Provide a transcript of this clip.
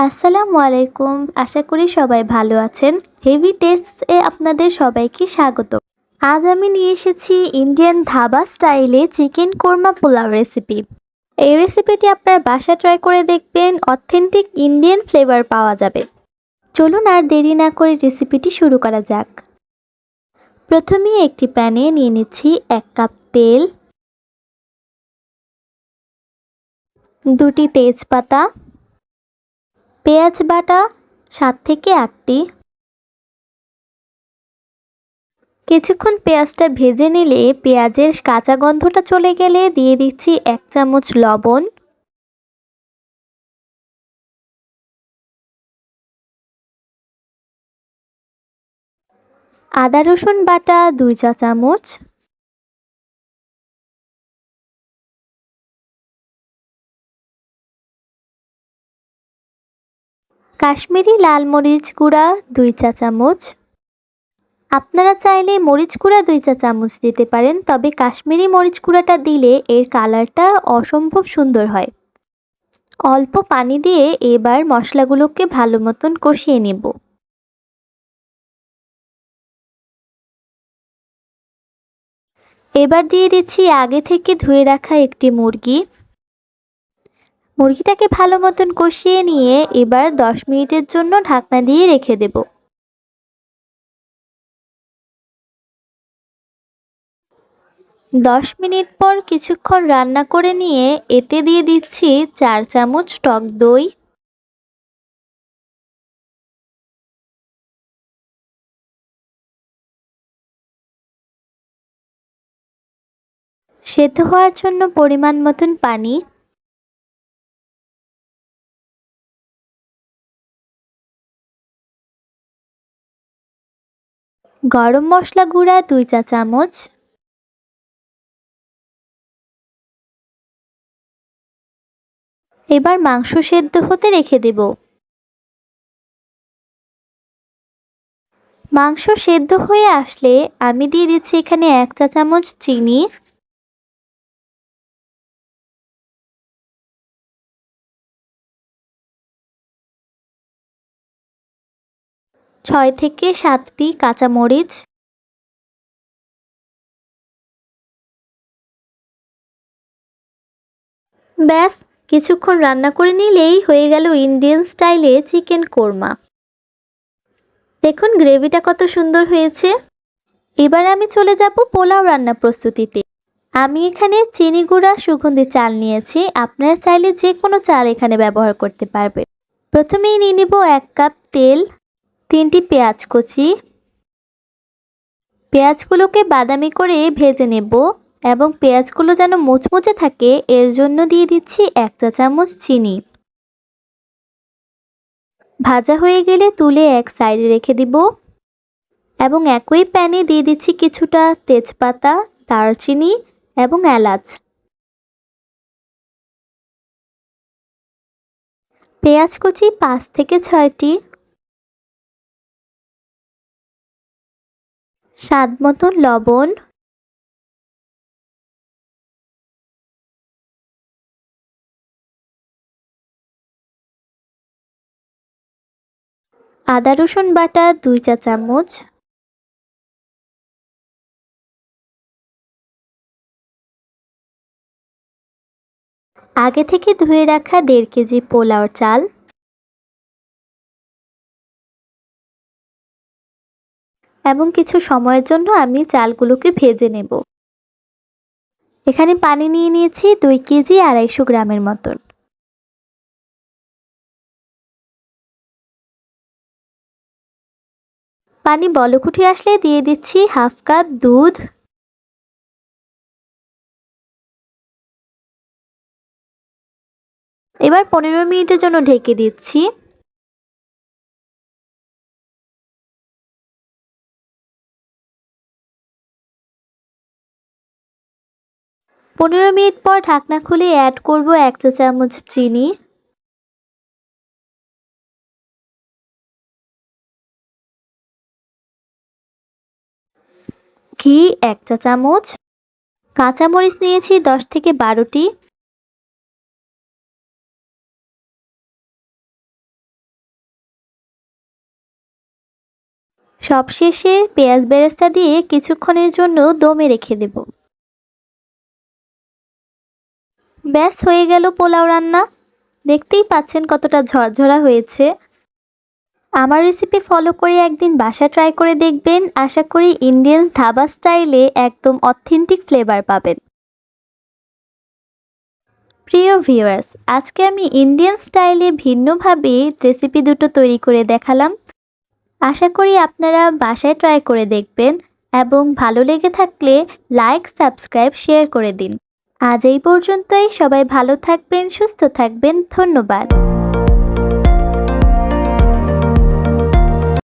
আসসালামু আলাইকুম। আশা করি সবাই ভালো আছেন। হেভি টেস্টস এ আপনাদের সবাইকে স্বাগত। আজ আমি নিয়ে এসেছি ইন্ডিয়ান ধাবা স্টাইলে চিকেন কোরমা পোলাও রেসিপি। এই রেসিপিটি আপনার বাসায় ট্রাই করে দেখবেন, অথেন্টিক ইন্ডিয়ান ফ্লেভার পাওয়া যাবে। চলুন আর দেরি না করে রেসিপিটি শুরু করা যাক। প্রথমেই একটি প্যানে নিয়ে নিচ্ছি 1 কাপ তেল, 2টি তেজপাতা, পেঁয়াজ বাটা 7 থেকে 8টি। কিছুক্ষণ পেঁয়াজটা ভেজে নিলে পেঁয়াজের কাঁচা গন্ধটা চলে গেলে দিয়ে দিচ্ছি 1 চামচ লবণ, আদা রসুন বাটা 2 চা চামচ, কাশ্মীরি লাল মরিচ গুঁড়া 2 চা চামচ। আপনারা চাইলে মরিচ গুঁড়া 2 চা চামচ দিতে পারেন, তবে কাশ্মীরি মরিচ গুঁড়াটা দিলে এর কালারটা অসম্ভব সুন্দর হয়। অল্প পানি দিয়ে এবার মশলাগুলোকে ভালো মতন কষিয়ে নেব। এবার দিয়ে দিচ্ছি আগে থেকে ধুয়ে রাখা একটি মুরগি। মুরগিটাকে ভালো মতন কষিয়ে নিয়ে এবার 10 মিনিটের জন্য ঢাকনা দিয়ে রেখে দেব। 10 মিনিট পর কিছুক্ষণ রান্না করে নিয়ে এতে দিয়ে দিচ্ছি 4 চামচ টক দই, সেদ্ধ হওয়ার জন্য পরিমাণ মতন পানি, গরম মশলা গুঁড়া 2 চা চামচ, এবার মাংস সেদ্ধ হতে রেখে দেব। মাংস সেদ্ধ হয়ে আসলে আমি দিয়ে দিচ্ছি এখানে 1 চা চামচ চিনি, 6 থেকে 7টি কাঁচামরিচ, ব্যাস কিছুক্ষণ রান্না করে নিলেই হয়ে গেল ইন্ডিয়ান স্টাইলে চিকেন কোরমা। দেখুন গ্রেভিটা কত সুন্দর হয়েছে। এবার আমি চলে যাব পোলাও রান্না প্রস্তুতিতে। আমি এখানে চিনি গুঁড়া সুগন্ধি চাল নিয়েছি, আপনারা চাইলে যে কোনো চাল এখানে ব্যবহার করতে পারবেন। প্রথমেই নিয়ে নিব 1 কাপ তেল, 3টি পেঁয়াজ কুচি। পেঁয়াজগুলোকে বাদামি করে ভেজে নেব এবং পেঁয়াজগুলো যেন মুচমুচে থাকে এর জন্য দিয়ে দিচ্ছি 1 চা চামচ চিনি। ভাজা হয়ে গেলে তুলে এক সাইডে রেখে দিব এবং একই প্যানে দিয়ে দিচ্ছি কিছুটা তেজপাতা, দারচিনি এবং এলাচ। পেঁয়াজ কুচি 5 থেকে 6টি, স্বাদ মতন লবণ, আদা রসুন বাটা 2 চা চামচ, আগে থেকে ধুয়ে রাখা 1.5 কেজি পোলাও চাল এবং কিছু সময়ের জন্য আমি চালগুলোকে ভেজে নেব। এখানে পানি নিয়ে নিয়েছি 2 কেজি 250 গ্রামের মতন। পানি বলক উঠে আসলে দিয়ে দিচ্ছি 1/2 কাপ দুধ, এবার 15 মিনিটের জন্য ঢেকে দিচ্ছি। 15 মিনিট পর ঢাকনা খুলে অ্যাড করব 1 চা চামচ চিনি, ঘি 1 চা চামচ, কাঁচামরিচ নিয়েছি 10 থেকে 12টি, সবশেষে পেঁয়াজ বেরেস্তা দিয়ে কিছুক্ষণের জন্য দমে রেখে দেব। ব্যাস হয়ে গেল পোলাও রান্না। দেখতেই পাচ্ছেন কতটা ঝরঝরা হয়েছে। আমার রেসিপি ফলো করে একদিন বাসা ট্রাই করে দেখবেন। আশা করি ইন্ডিয়ান ধাবা স্টাইলে একদম অথেন্টিক ফ্লেভার পাবেন। প্রিয় ভিউয়ার্স, আজকে আমি ইন্ডিয়ান স্টাইলে ভিন্নভাবে রেসিপি দুটো তৈরি করে দেখালাম। আশা করি আপনারা বাসায় ট্রাই করে দেখবেন এবং ভালো লেগে থাকলে লাইক, সাবস্ক্রাইব, শেয়ার করে দিন। আজ এই পর্যন্তই। সবাই ভালো থাকবেন, সুস্থ থাকবেন। ধন্যবাদ।